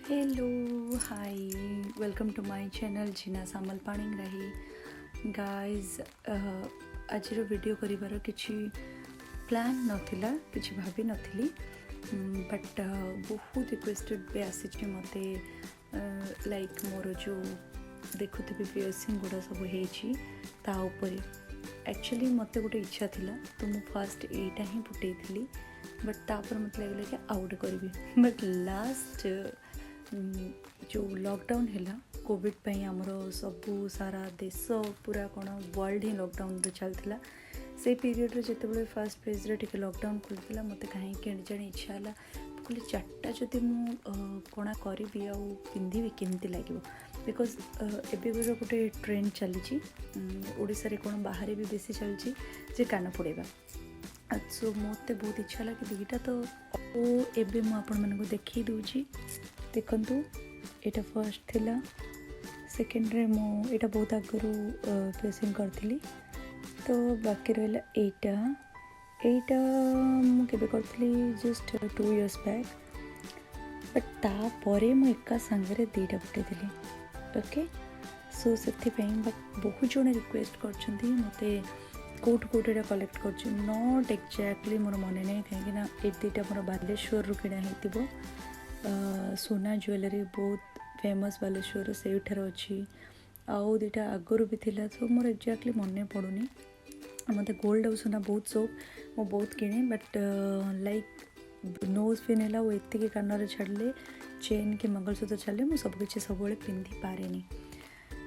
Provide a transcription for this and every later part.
Hello hi welcome to my channel Jeena Samal Panigrahi guys आज video करिवार किछि प्लान नथिला किछि भाभी नथिली बट बहुत रिक्वेस्टेड भी आसी मते लाइक मोर जो देखुथे पियर्सिंग गुड़ा सब होइछि ता ऊपर एक्चुअली मते गोटे इच्छा थिला तो मु फर्स्ट एटा ही फुटेइथिली बट तापर मत लगला कि आउट करी बट लास्ट जो लॉकडाउन है कोविड पई हमरो सबू सारा देश पूरा कौन वर्ल्ड ही लॉकडाउन रे चलता से पीरियड रे जते बळे फर्स्ट फेज रे टिके लॉकडाउन खुलता मत कहीं जाने इच्छा है कहली चार्टा जदि मु कणा करी आ पिंधि केमती लगे बिकज एबे गोटे ट्रेंड चली ओडिसा रे कौन बाहर भी बेसी चलची जे कान फोड़ेबा सो मत बहुत इच्छा है कि दुईटा तो एबे मु आपण मन को देखी दूची देखंतु एटा फर्स्ट थिला सेकेंड रे मो एटा बहुत आगरू प्रेसिंग करथिली तो बाकी रहला एटा मु केबे करथिली जस्ट 2 इयर्स बैक बट ता परे मु एका संगरे दीटा फुटेथिली ओके सो सेथि पई बट बहुत जण रिक्वेस्ट करछंती मते coat Etah collect करछु not exactly मोर मने नै काहे ना ए दीटा मोर बालेश्वर रु किना हेतिबो सोना ज्वेलरी बहुत फेमस बालेश्वर से अच्छी आउ दुटा आगुरी भी थिला तो मोर एक्जाक्टली मन पड़ूनी मत गोल्ड और सोना बहुत शौक मो बहुत किणे बट लाइक नोज पिन है वो एति कान छाड़े चेन कि मंगलसूत्र छाड़े मुझे सबकि सब पिंधि पारे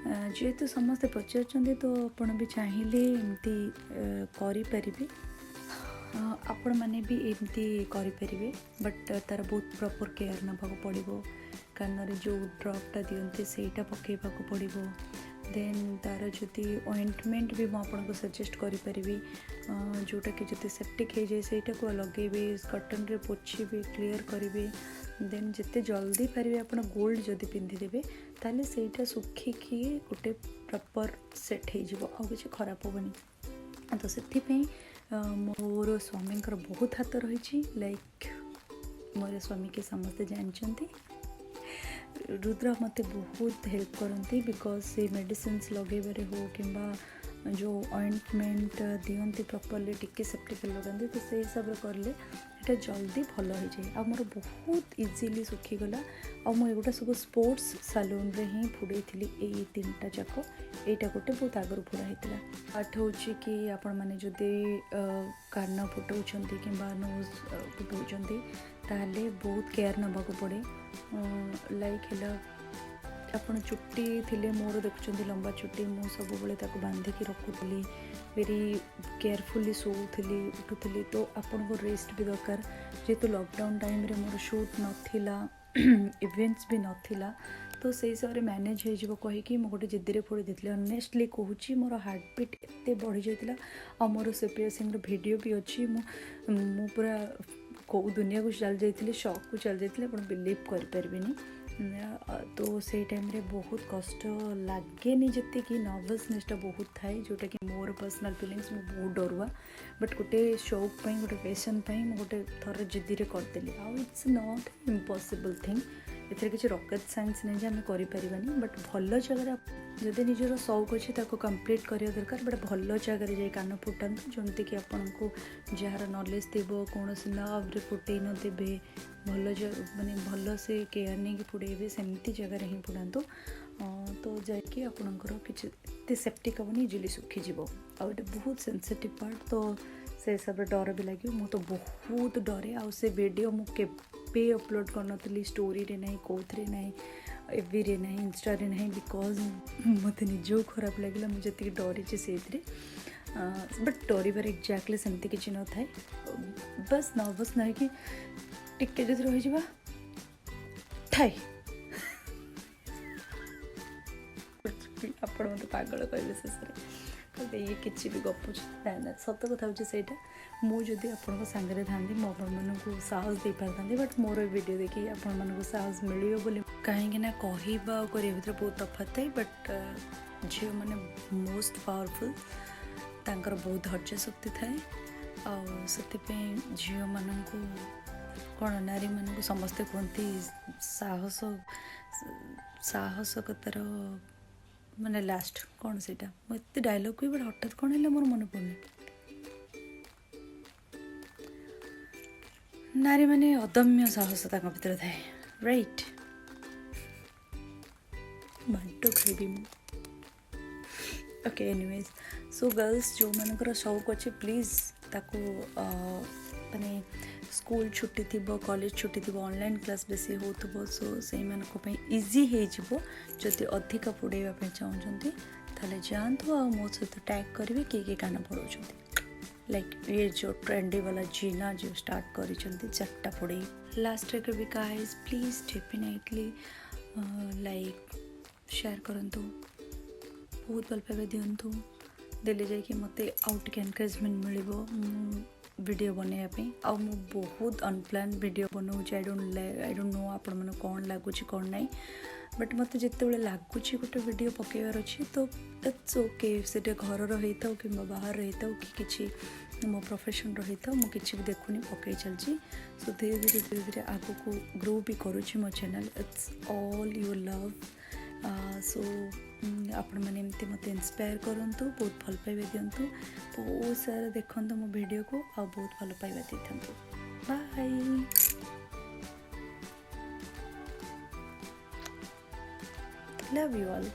जेहेतु समस्ते पचार तो आपण भी चाहिए एमती करें आपण मैंने भी एमती करें बट तार बहुत प्रॉपर केयर नाक पड़ो कान जो ड्रपटा दिखते सेटा पकेबा पड़ो देन तार जदि ऑइंटमेंट भी मुझे सजेस्ट करी जोटा कि जो सेप्टिक हो जाए सेटा को लगे कटन रे पोछे क्लीयर करेंगे देन जिते जल्दी पारे आप गोल्ड जदि पिंधिदेवे ताले सेटा सुखिकी गोटे प्रॉपर सेट हो किसी खराब हेनी तो से मोर स्वामी बहुत हाथ रही लाइक मोर स्वामी के समस्ते जानते रुद्र मते बहुत हेल्प करती बिकॉज से मेडिसिन लगेबारे हो कि जो ऑइंटमेंट दियंती प्रॉपर्ली टिके सेप्टिक लगाते तो से हिसाब से करले एटा जल्दी भल हो जाए आ मोर बहुत इजीली सुखीगला आ मुझे सब स्पोर्ट्स सालून रे ही फुड़े थी तीनटा जाक यहाँ गोटे बहुत आगुरी फुड़ा होता आठ हूँ कि आपण मैंने जदि कान फुटाऊँ कि नोज फुटाऊँ ताले बहुत केयर नाक पड़े लाइक है आपण चुट्टी थिले मोर देखुं लंबा चुट्टी मु सब बांधिकी रखुली वेरी केयरफुली शोली उठुली तो आपन को रेस्ट भी दरकार जेहेतु लॉकडाउन टाइम रे मोर शूट नथिला इवेंट्स भी नथिला तो से हिसाब से मैनेज हो कहीकि मु गोटे जिद्दी फोड़ी देती ऑनेस्टली कहूँ मोर हार्ट बीट एत बढ़ी जाता आ मोर सेपिया सिंह वीडियो भी अच्छी मु पूरा कौ दुनिया को चल जाती शॉक को चल जाती आप बिलीव करें तो से टाइम रे बहुत कष्ट लगे जिते कि नर्वसनेसटा बहुत थाए जोटा कि मोर पर्सनल फिलिंग्स मु बहुत डरुआ बट गोटे शौक गोटे पैशन गोटे थर जिद्दी करदेली आउ इट्स नॉट इम्पॉसिबल थिंग एथरे किसी रॉकेट साइंस नहीं आम करें बट भल जगह जदि निजर शौक अच्छे कंप्लीट करिया दरकार बट भल जगह जाए कान फुटातु जमती कि आपन को जार नॉलेज थी कौन लव रे फुटे न देवे भल माने भल से केयर नहीं फुड़े सेमती जगह ही फुटातु तो जाकि आपणकर किसी सेफ्टिक हेनी इजिली सुखीज आउटे बहुत सेंसिटिव पार्ट तो से हिसाब से डर भी लगे मु तो बहुत डरे आ से वीडियो मुझे अपलोड करनी स्टोरी रे नहीं कौथे नहीं एवी रे नहीं इंस्टा रे नहीं बिकॉज मत निज खराब लगे मुझे जी डरी से बट डर एक्जाक्टली सेमती किसी न था बस नर्वस ना कि टिके जब रही ठाई आप मत पागल कहे शेष कहते ये किसी भी गपुच ना सत कथा हूँ से मुझे आपण सांगे था मुझे साहस दे पारि बट मोर वीडियो देखिए आपण साहस मिले बोली कहीं कहवा भर बहुत तफात है बट झील मैंने मोस्ट पावरफुल तांकर बहुत धैर्य शक्ति थाए से झील मान कौन नारी मान को समस्ते कहते साहस साहसकतार माने लास्ट कौन से मत डायलॉग भी बड़ा हठात कौन है मोर मन पड़े नारी माने अदम्य साहस भीतर थाए राइट बांटो खाइबी ओके एनीवेज सो गर्ल्स जो मनकर शौक अच्छे प्लीज ताको माने स्कूल छुट्टी थी कॉलेज छुट्टी थी ऑनलाइन क्लास बेसी हो सो से इजी हो जदि अधिक पढ़ाई चाहते ताले जातु आ मो सहित टैग करेंगे किए कान पढ़ाऊँ लाइक ये जो ट्रेंडी वाला जीना जो स्टार्ट कर 4टा पढ़ाई लास्ट रे भी guys please definitely like share करंतु बहुत भल पाइबा दिंतु देले जाकि मत आउ टे एनकरेजमेंट मिल वीडियो बनवाई आ बहुत अनप्लान वीडियो बनाऊँ आई डोंट नो आपण मैंने कौन लगुच कौन ना बट मत जिते लगुच गोटे वीडियो पकेबार अच्छी तो इट्स ओके से घर रही था कि बाहर रही था कि किसी मो प्रोफेशन रही था मुझे भी देखुनी पकई चलती सो धीरे धीरे आग को ग्रो भी करुँची मो channel it's all your love so आपण मैंने एमती मत इंस्पायर करूँ बहुत भल पाइबा दिंतु बहुत सारा देखो मो वीडियो को आ बहुत भल पाइबा दी था बाय लव यू ऑल।